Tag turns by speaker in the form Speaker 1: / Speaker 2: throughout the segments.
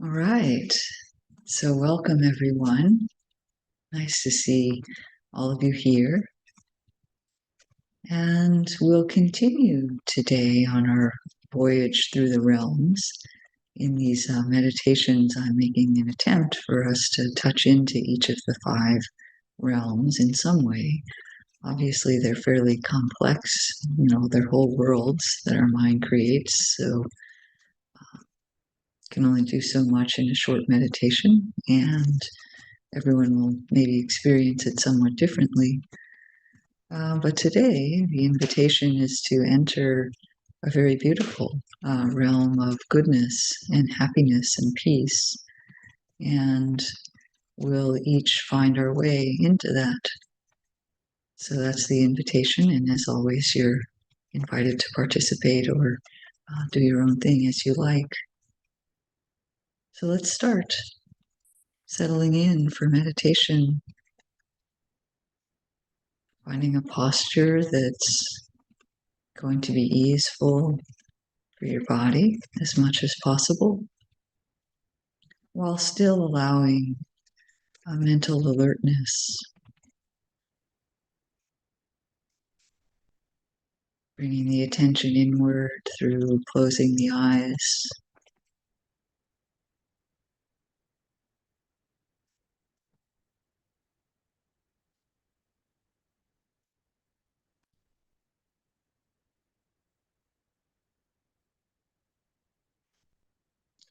Speaker 1: All right. So, welcome everyone. Nice to see all of you here. And we'll continue today on our voyage through the realms. In these meditations, I'm making an attempt for us to touch into each of the five realms in some way. Obviously, they're fairly complex, they're whole worlds that our mind creates. So, can only do so much in a short meditation, and everyone will maybe experience it somewhat differently. But today, the invitation is to enter a very beautiful realm of goodness and happiness and peace. And we'll each find our way into that. So that's the invitation. And as always, you're invited to participate or do your own thing as you like. So let's start settling in for meditation, finding a posture that's going to be easeful for your body as much as possible, while still allowing a mental alertness, bringing the attention inward through closing the eyes.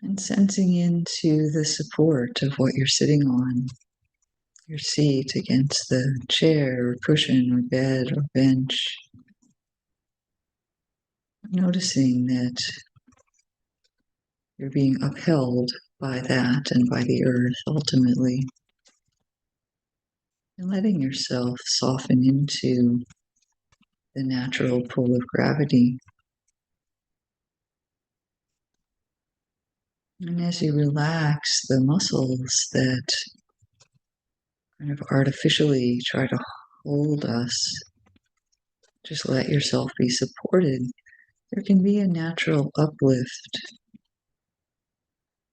Speaker 1: And sensing into the support of what you're sitting on, your seat against the chair or cushion or bed or bench. Noticing that you're being upheld by that and by the earth ultimately. And letting yourself soften into the natural pull of gravity. And as you relax the muscles that kind of artificially try to hold us, just let yourself be supported. There can be a natural uplift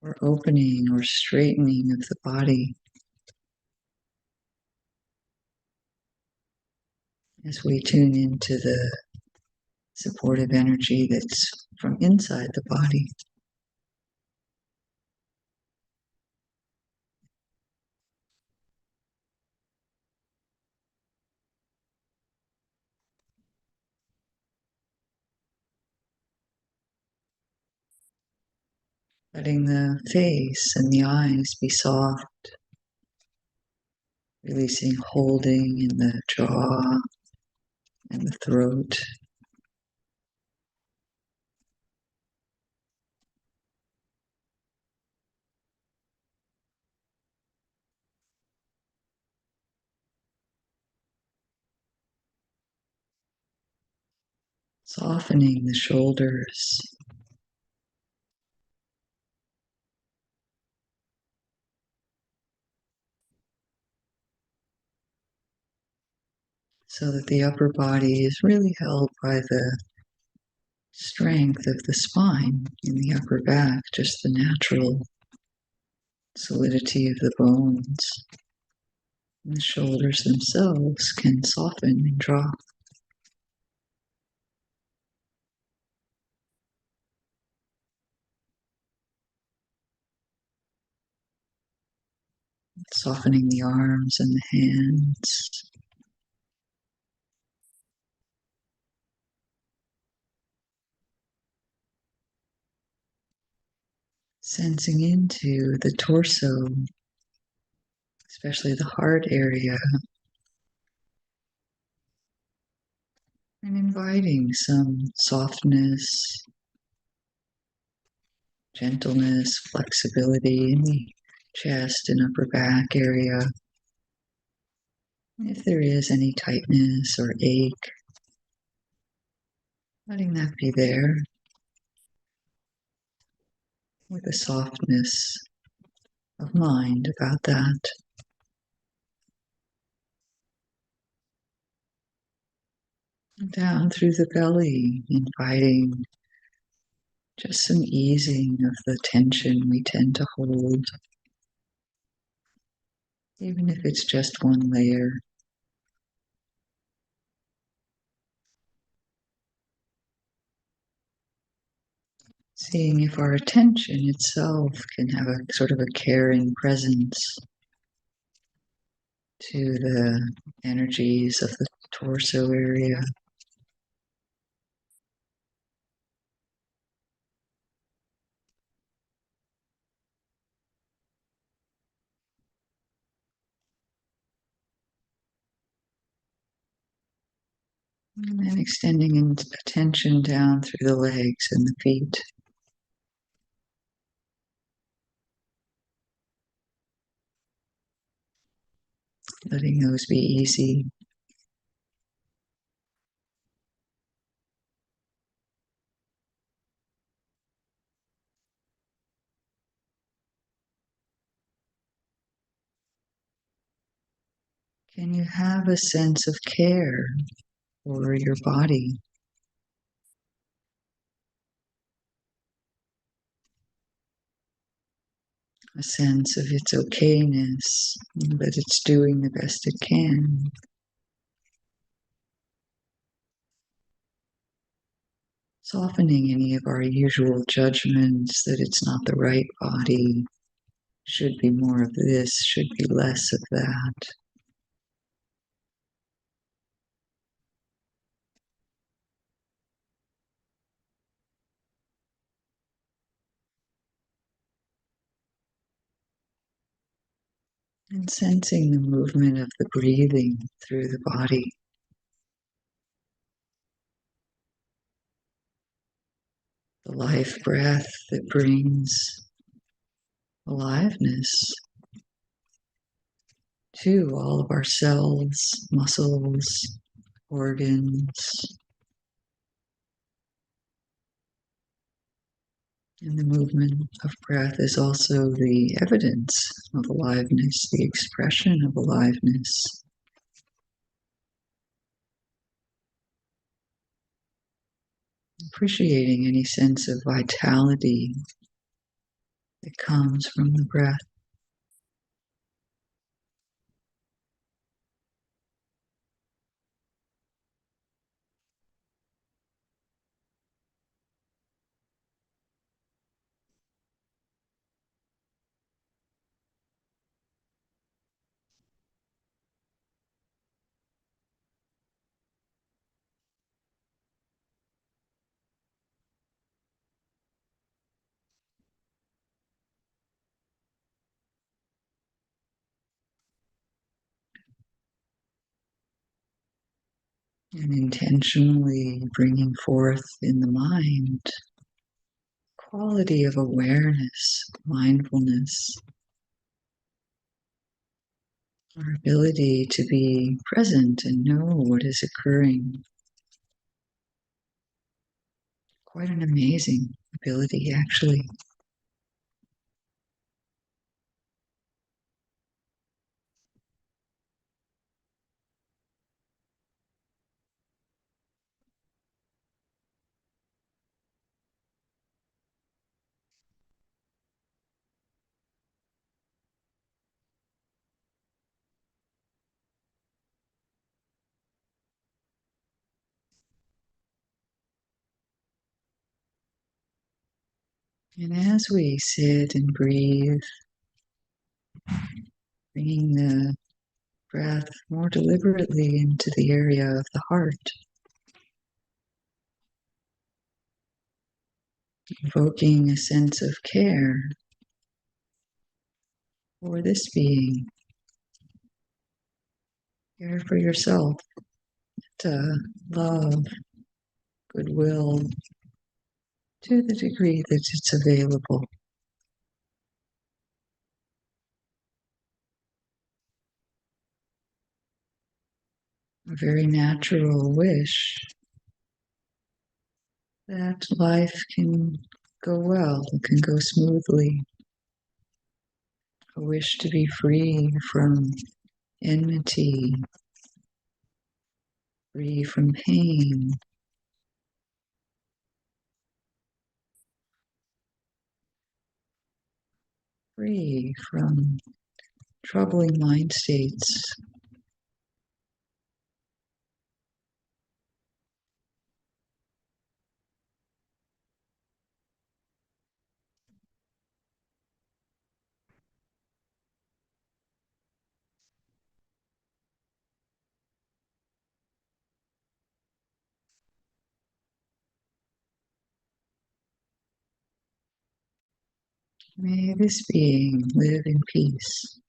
Speaker 1: or opening or straightening of the body as we tune into the supportive energy that's from inside the body. Letting the face and the eyes be soft, releasing holding in the jaw and the throat. Softening the shoulders. So that the upper body is really held by the strength of the spine in the upper back, just the natural solidity of the bones. And the shoulders themselves can soften and drop. Softening the arms and the hands. Sensing into the torso, especially the heart area, and inviting some softness, gentleness, flexibility in the chest and upper back area. If there is any tightness or ache, letting that be there with a softness of mind about that. Down through the belly, inviting Just some easing of the tension we tend to hold, even if it's just one layer. Seeing if our attention itself can have a sort of a caring presence to the energies of the torso area. And then extending attention down through the legs and the feet. Letting those be easy. Can you have a sense of care for your body? A sense of its okayness, that it's doing the best it can. Softening any of our usual judgments that it's not the right body, should be more of this, should be less of that. And sensing the movement of the breathing through the body. The life breath that brings aliveness to all of our cells, muscles, organs. And the movement of breath is also the evidence of aliveness, the expression of aliveness. Appreciating any sense of vitality that comes from the breath. And intentionally bringing forth in the mind quality of awareness, mindfulness, our ability to be present and know what is occurring. Quite an amazing ability, actually. And as we sit and breathe, bringing the breath more deliberately into the area of the heart, evoking a sense of care for this being, care for yourself, to love, goodwill, to the degree that it's available. A very natural wish that life can go well, can go smoothly. A wish to be free from enmity, free from pain, free from troubling mind states. May this being live in peace.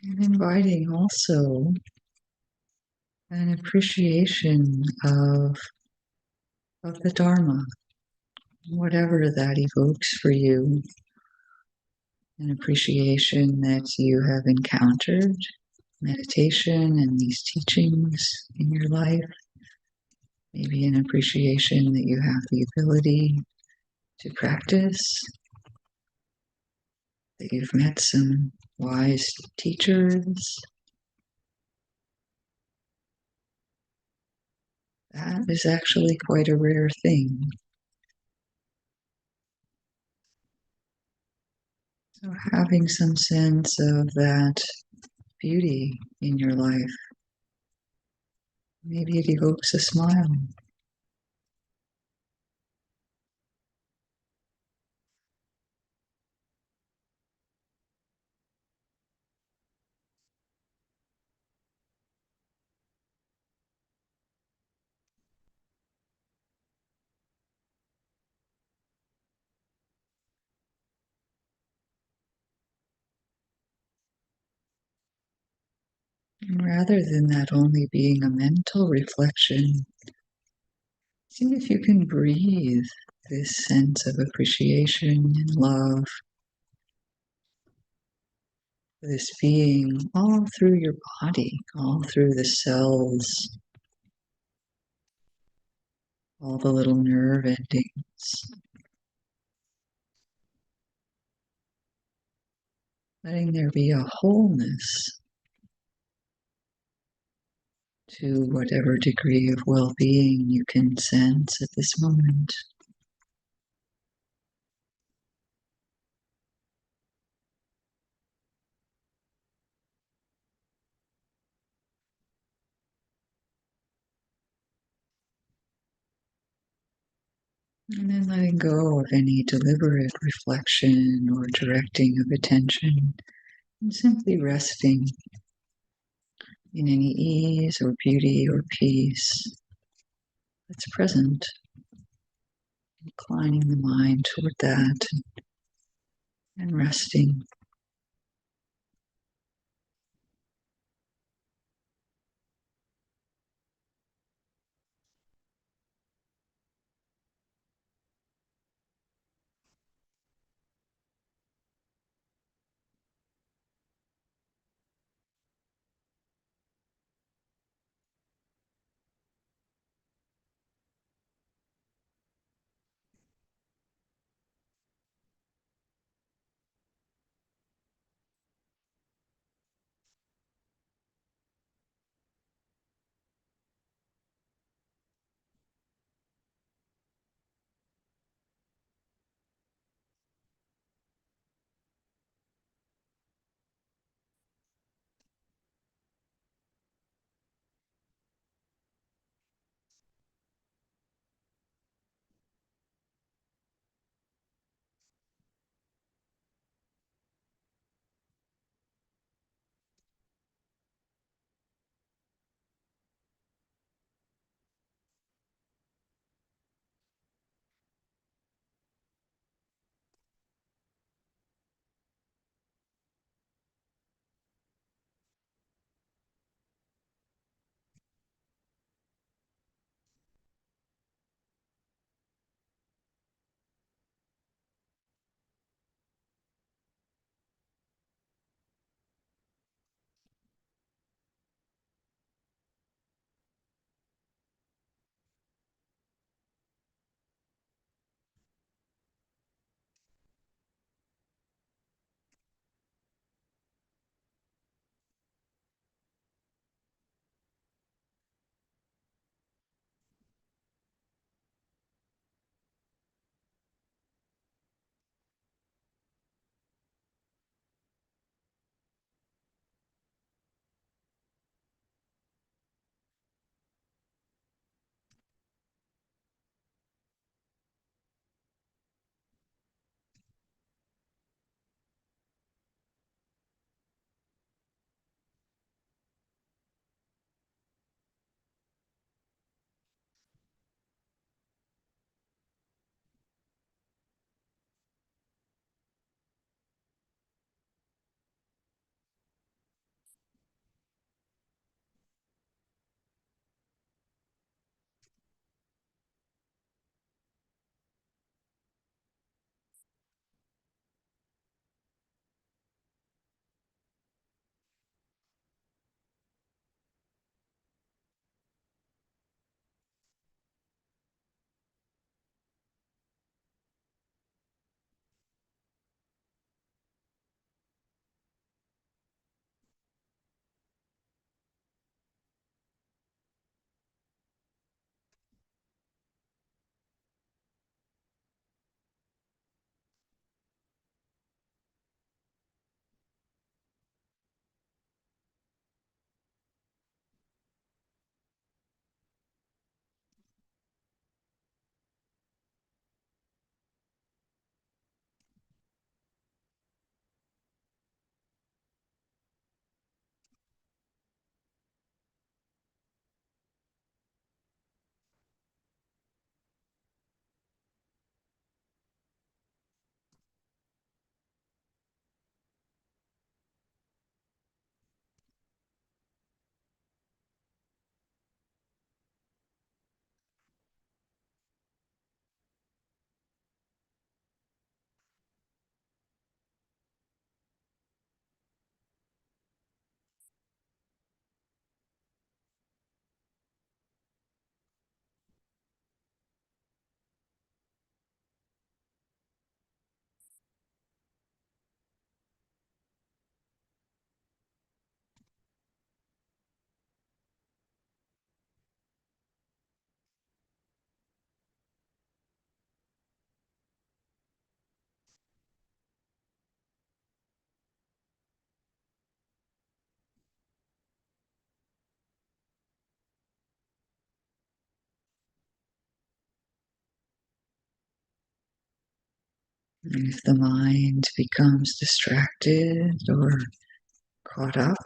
Speaker 1: And inviting also an appreciation of the Dharma, whatever that evokes for you, an appreciation that you have encountered meditation and these teachings in your life, maybe an appreciation that you have the ability to practice, that you've met some wise teachers. That is actually quite a rare thing. So having some sense of that beauty in your life, maybe it evokes a smile. And rather than that only being a mental reflection, see if you can breathe this sense of appreciation and love, this being all through your body, all through the cells, all the little nerve endings, letting there be a wholeness to whatever degree of well-being you can sense at this moment. And then letting go of any deliberate reflection or directing of attention, and simply resting in any ease or beauty or peace that's present, inclining the mind toward that and resting. And if the mind becomes distracted or caught up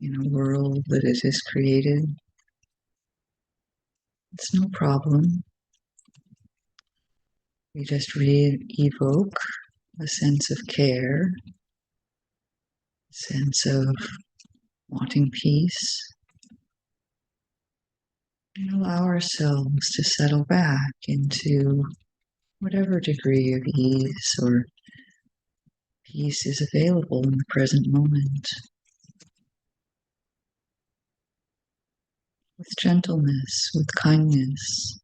Speaker 1: in a world that it has created, it's no problem. We just evoke a sense of care, a sense of wanting peace, and allow ourselves to settle back into whatever degree of ease or peace is available in the present moment, with gentleness, with kindness.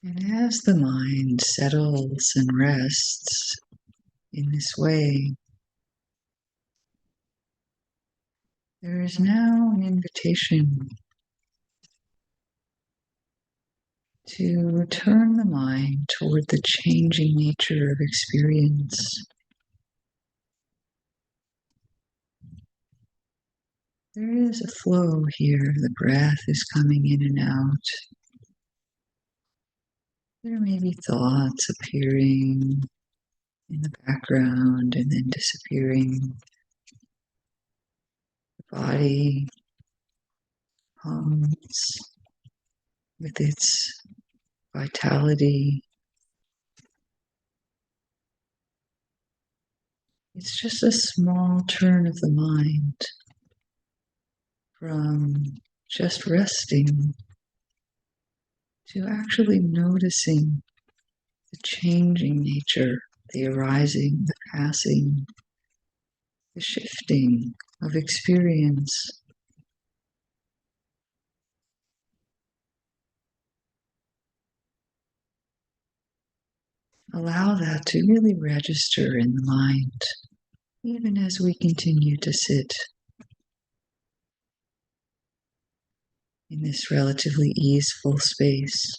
Speaker 1: And as the mind settles and rests in this way, there is now an invitation to turn the mind toward the changing nature of experience. There is a flow here. The breath is coming in and out. There may be thoughts appearing in the background and then disappearing. The body hums with its vitality. It's just a small turn of the mind from just resting to actually noticing the changing nature, the arising, the passing, the shifting of experience. Allow that to really register in the mind, even as we continue to sit in this relatively easeful space.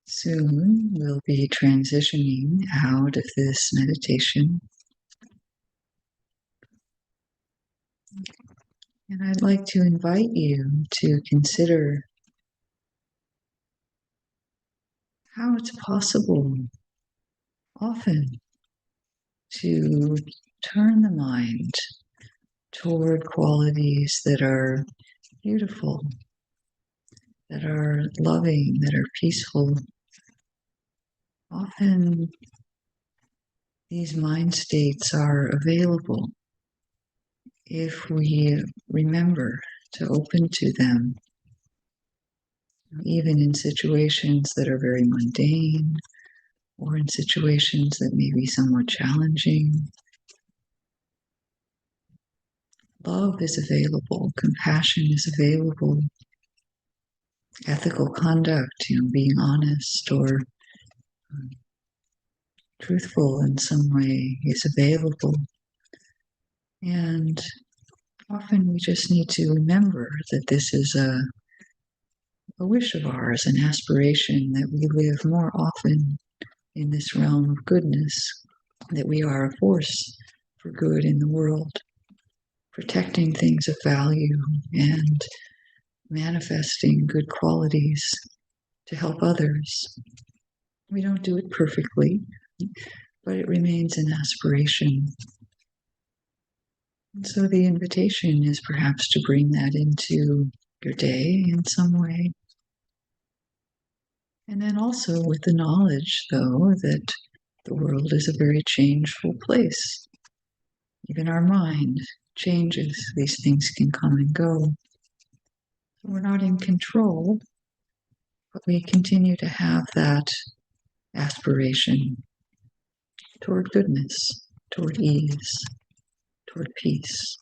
Speaker 1: Soon we'll be transitioning out of this meditation. And I'd like to invite you to consider how it's possible often to turn the mind toward qualities that are beautiful, that are loving, that are peaceful. Often these mind states are available if we remember to open to them, even in situations that are very mundane or in situations that may be somewhat challenging. Love is available, compassion is available, ethical conduct, being honest or truthful in some way is available. And often we just need to remember that this is a wish of ours, an aspiration that we live more often in this realm of goodness, that we are a force for good in the world, protecting things of value and manifesting good qualities to help others. We don't do it perfectly, but it remains an aspiration. And so the invitation is perhaps to bring that into your day in some way. And then also with the knowledge, though, that the world is a very changeful place. Even our mind changes. These things can come and go. We're not in control, but we continue to have that aspiration toward goodness, toward ease, toward peace.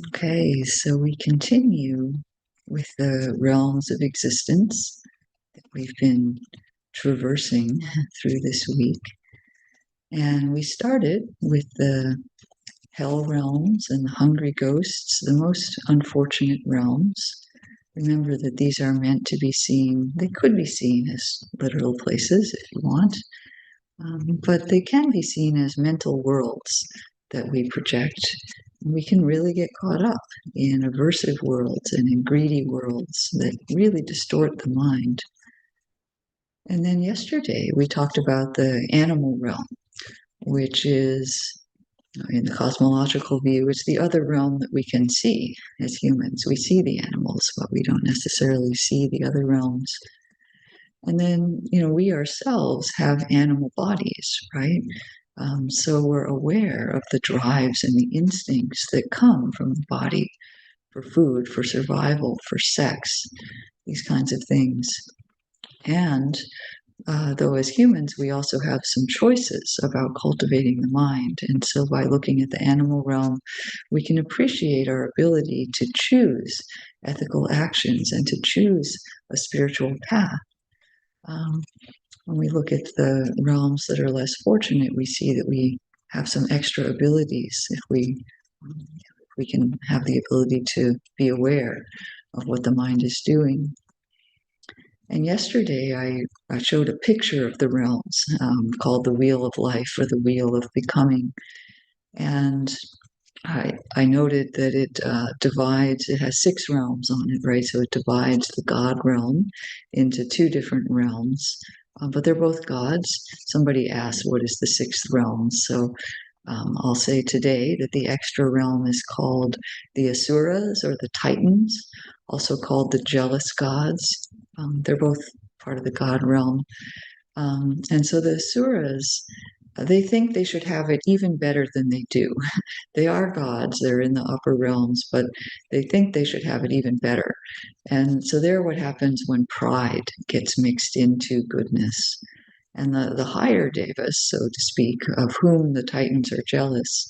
Speaker 1: Okay, so we continue with the realms of existence that we've been traversing through this week. And we started with the hell realms and the hungry ghosts, the most unfortunate realms. Remember that these are meant to be seen, they could be seen as literal places if you want, but they can be seen as mental worlds that we project. We can really get caught up in aversive worlds and in greedy worlds that really distort the mind. And then yesterday we talked about the animal realm, which is, in the cosmological view, it's the other realm that we can see as humans. We see the animals, but we don't necessarily see the other realms. And then, we ourselves have animal bodies, right? So we're aware of the drives and the instincts that come from the body for food, for survival, for sex, these kinds of things. And though as humans, we also have some choices about cultivating the mind. And so by looking at the animal realm, we can appreciate our ability to choose ethical actions and to choose a spiritual path. When we look at the realms that are less fortunate, we see that we have some extra abilities if we can have the ability to be aware of what the mind is doing. And yesterday I showed a picture of the realms called the Wheel of Life or the Wheel of Becoming. And I noted that it divides, it has 6 realms on it, right? So it divides the God realm into 2 different realms. but they're both gods. Somebody asked, what is the sixth realm? So I'll say today that the extra realm is called the Asuras or the Titans, also called the jealous gods. They're both part of the god realm. And so the Asuras, they think they should have it even better than they do. They are gods, they're in the upper realms, but they think they should have it even better. And so there, what happens when pride gets mixed into goodness. And the higher devas, so to speak, of whom the Titans are jealous,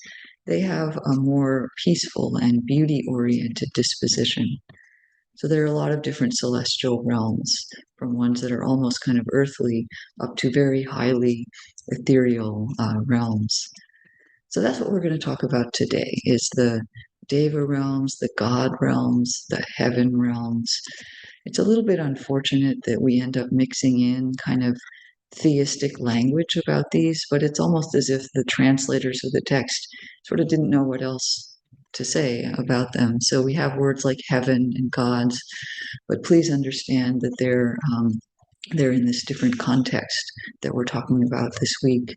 Speaker 1: they have a more peaceful and beauty-oriented disposition. So there are a lot of different celestial realms, from ones that are almost kind of earthly up to very highly ethereal realms. So that's what we're going to talk about today is the Deva realms, the God realms, the heaven realms. It's a little bit unfortunate that we end up mixing in kind of theistic language about these, but it's almost as if the translators of the text sort of didn't know what else to say about them. So we have words like heaven and gods, but please understand that they're in this different context that we're talking about this week.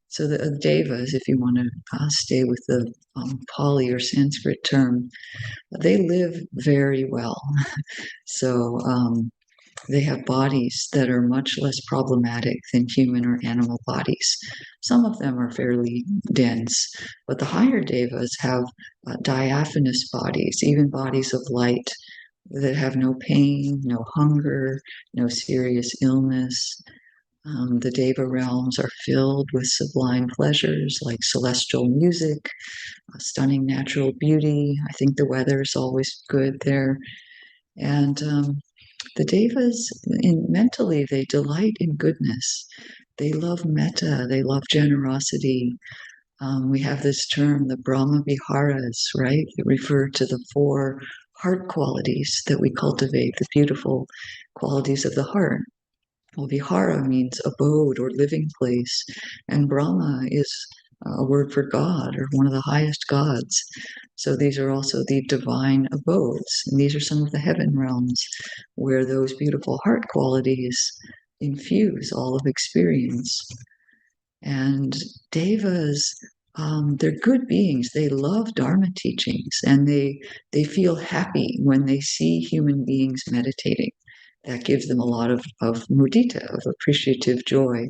Speaker 1: So the devas, if you want to stay with the Pali or Sanskrit term, they live very well. So they have bodies that are much less problematic than human or animal bodies. Some of them are fairly dense, but the higher devas have diaphanous bodies, even bodies of light that have no pain, no hunger, no serious illness. The Deva realms are filled with sublime pleasures like celestial music, stunning natural beauty. I think the weather is always good there. And the Devas, mentally, they delight in goodness. They love metta, they love generosity. We have this term, the Brahma Viharas, right? That refer to the four heart qualities that we cultivate, the beautiful qualities of the heart. Well, Vihara means abode or living place, and Brahma is a word for God or one of the highest gods. So these are also the divine abodes, and these are some of the heaven realms where those beautiful heart qualities infuse all of experience. And devas, they're good beings. They love Dharma teachings, and they feel happy when they see human beings meditating. That gives them a lot of mudita, of appreciative joy.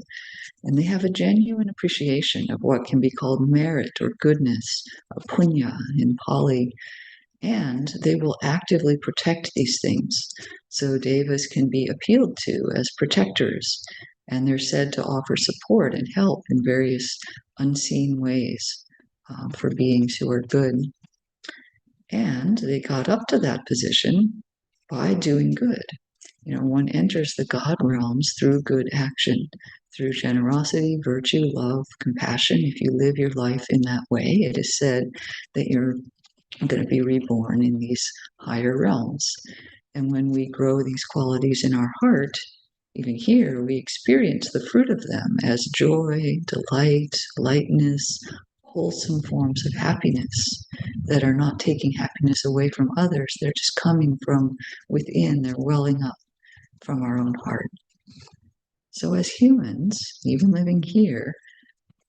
Speaker 1: And they have a genuine appreciation of what can be called merit or goodness, or punya in Pali. And they will actively protect these things. So devas can be appealed to as protectors, and they're said to offer support and help in various unseen ways for beings who are good. And they got up to that position by doing good. You know, one enters the God realms through good action, through generosity, virtue, love, compassion. If you live your life in that way, it is said that you're going to be reborn in these higher realms. And when we grow these qualities in our heart, even here, we experience the fruit of them as joy, delight, lightness, wholesome forms of happiness that are not taking happiness away from others. They're just coming from within, they're welling up from our own heart. So, as humans, even living here,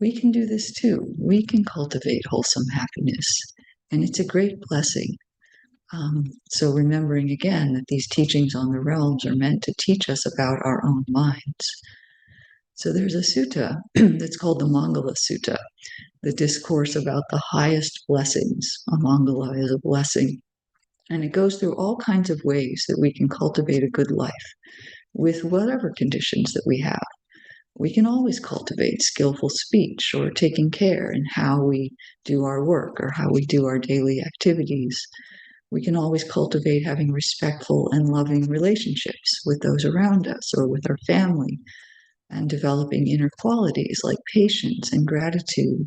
Speaker 1: we can do this too. We can cultivate wholesome happiness, and it's a great blessing. So, remembering again that these teachings on the realms are meant to teach us about our own minds. So, there's a sutta that's called the Mangala Sutta, the discourse about the highest blessings. A Mangala is a blessing. And it goes through all kinds of ways that we can cultivate a good life with whatever conditions that we have. We can always cultivate skillful speech or taking care in how we do our work or how we do our daily activities. We can always cultivate having respectful and loving relationships with those around us or with our family and developing inner qualities like patience and gratitude.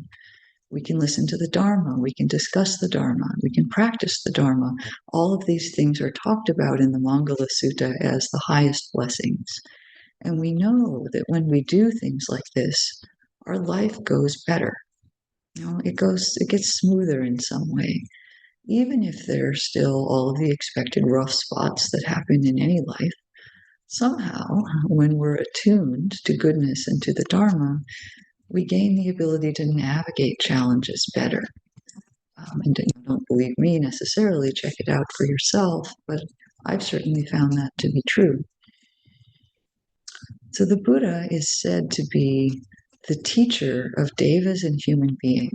Speaker 1: We can listen to the Dharma. We can discuss the Dharma. We can practice the Dharma. All of these things are talked about in the Mangala Sutta as the highest blessings. And we know that when we do things like this, our life goes better. You know, it gets smoother in some way, even if there are still all of the expected rough spots that happen in any life. somehow, when we're attuned to goodness and to the Dharma, we gain the ability to navigate challenges better. And don't believe me necessarily, check it out for yourself, but I've certainly found that to be true. So the Buddha is said to be the teacher of devas and human beings.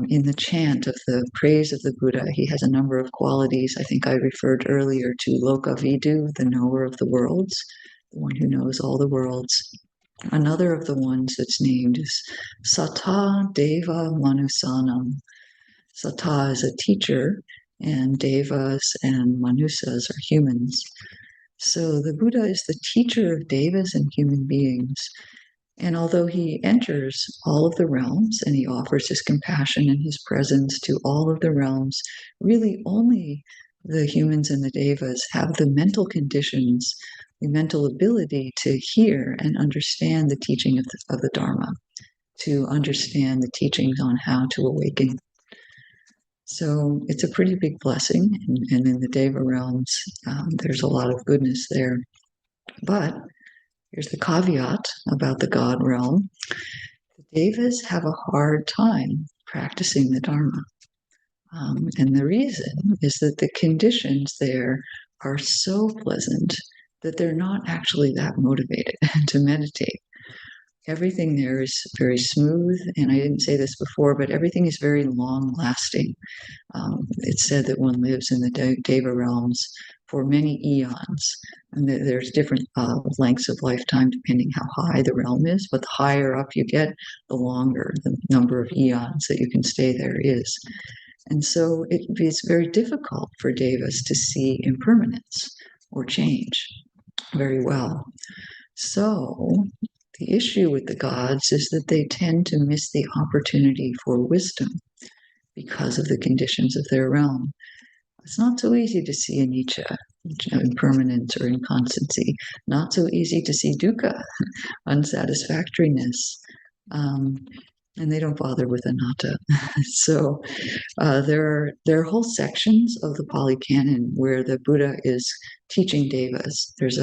Speaker 1: In the chant of the praise of the Buddha, he has a number of qualities. I think I referred earlier to Lokavidu, the knower of the worlds, the one who knows all the worlds. Another of the ones that's named is Sata Deva Manusanam. Sata is a teacher, and Devas and Manusas are humans. So the Buddha is the teacher of devas and human beings. And although he enters all of the realms and he offers his compassion and his presence to all of the realms, really only the humans and the devas have the mental conditions, the mental ability to hear and understand the teaching of the Dharma, to understand the teachings on how to awaken. So it's a pretty big blessing. And in the Deva realms, there's a lot of goodness there. But here's the caveat about the God realm. The Devas have a hard time practicing the Dharma. And the reason is that the conditions there are so pleasant that they're not actually that motivated to meditate. Everything there is very smooth, and I didn't say this before, but everything is very long lasting. It's said that one lives in the Deva realms for many eons, and there's different lengths of lifetime depending how high the realm is, but the higher up you get, the longer the number of eons that you can stay there is. And so it's very difficult for Devas to see impermanence or change very well. So the issue with the gods is that they tend to miss the opportunity for wisdom because of the conditions of their realm. It's not so easy to see anicca, impermanence or inconstancy. Not so easy to see dukkha, unsatisfactoriness. And they don't bother with anatta. So there are whole sections of the Pali Canon where the Buddha is teaching devas. There's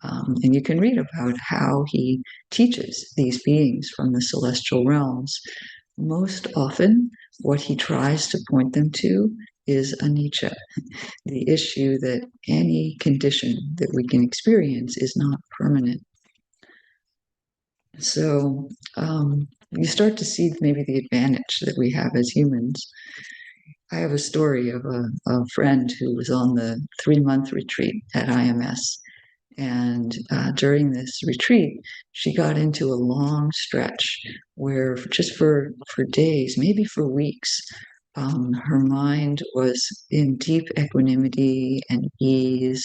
Speaker 1: and you can read about how he teaches these beings from the celestial realms. Most often, what he tries to point them to is anicca, the issue that any condition that we can experience is not permanent. So you start to see maybe the advantage that we have as humans. I have a story of a friend who was on the 3-month retreat at IMS. And during this retreat, she got into a long stretch where just for days, maybe for weeks, her mind was in deep equanimity and ease,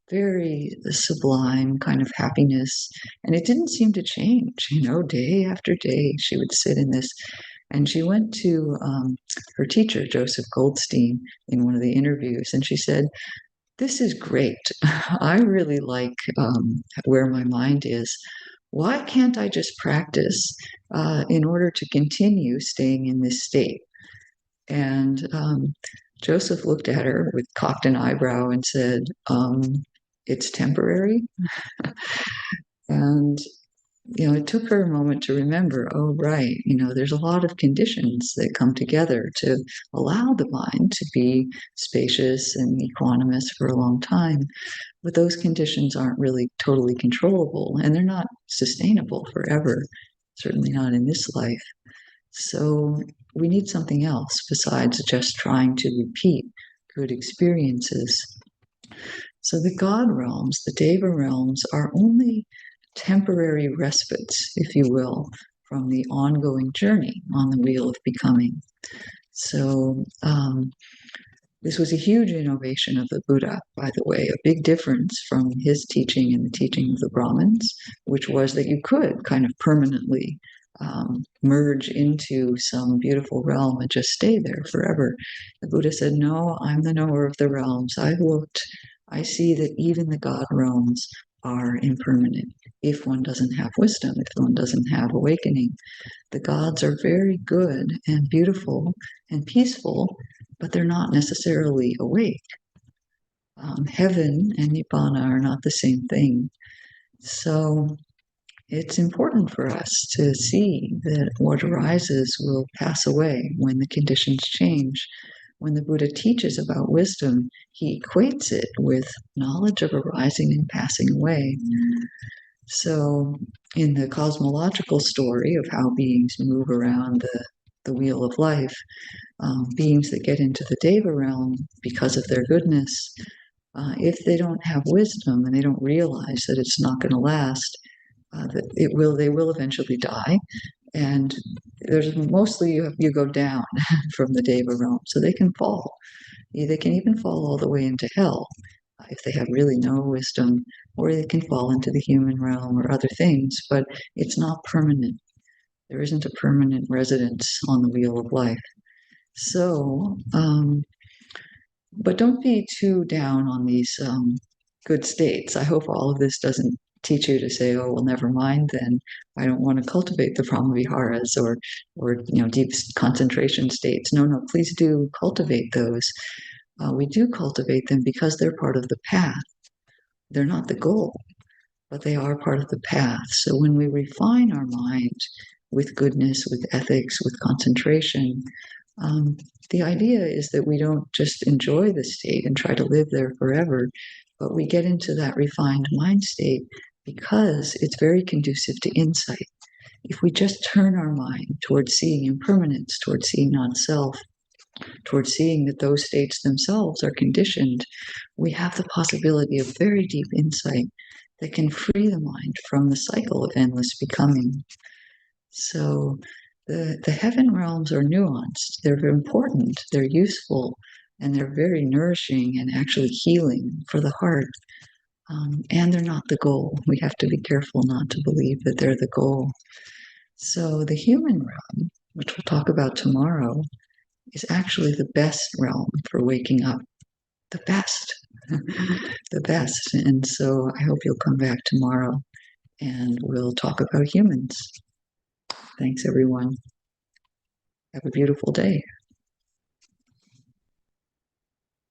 Speaker 1: very sublime kind of happiness. And it didn't seem to change, day after day, she would sit in this. And she went to her teacher, Joseph Goldstein, in one of the interviews, and she said, "This is great. I really like where my mind is. Why can't I just practice in order to continue staying in this state?" And Joseph looked at her with cocked an eyebrow and said, "It's temporary." And it took her a moment to remember, oh, right, there's a lot of conditions that come together to allow the mind to be spacious and equanimous for a long time. But those conditions aren't really totally controllable, and they're not sustainable forever, certainly not in this life. So we need something else besides just trying to repeat good experiences. So the God realms, the Deva realms, are only temporary respites, if you will, from the ongoing journey on the wheel of becoming. So this was a huge innovation of the Buddha, by the way, a big difference from his teaching and the teaching of the Brahmins, which was that you could kind of permanently merge into some beautiful realm and just stay there forever. The Buddha said, no, I'm the knower of the realms. I've looked. I see that even the God realms are impermanent if one doesn't have wisdom, if one doesn't have awakening. The gods are very good and beautiful and peaceful, but they're not necessarily awake. Heaven and Nibbana are not the same thing. So it's important for us to see that what arises will pass away when the conditions change. When the Buddha teaches about wisdom, he equates it with knowledge of arising and passing away. So, in the cosmological story of how beings move around the wheel of life, beings that get into the Deva realm because of their goodness, if they don't have wisdom and they don't realize that it's not going to last, that they will eventually die, and there's mostly you go down from the Deva realm, so they can fall. They can even fall all the way into hell if they have really no wisdom, or they can fall into the human realm or other things, but it's not permanent. There isn't a permanent residence on the wheel of life. So, but don't be too down on these good states. I hope all of this doesn't teach you to say, "Oh, well, never mind. Then I don't want to cultivate the brahmaviharas or deep concentration states." No, no, please do cultivate those. We do cultivate them because they're part of the path. They're not the goal, but they are part of the path. So when we refine our mind with goodness, with ethics, with concentration, um, the idea is that we don't just enjoy the state and try to live there forever, but we get into that refined mind state because it's very conducive to insight. If we just turn our mind towards seeing impermanence, towards seeing non-self, towards seeing that those states themselves are conditioned, we have the possibility of very deep insight that can free the mind from the cycle of endless becoming. So the heaven realms are nuanced, they're very important, they're useful, and they're very nourishing and actually healing for the heart. And they're not the goal. We have to be careful not to believe that they're the goal. So the human realm, which we'll talk about tomorrow, is actually the best realm for waking up. The best. The best. And so I hope you'll come back tomorrow and we'll talk about humans. Thanks, everyone. Have a beautiful day.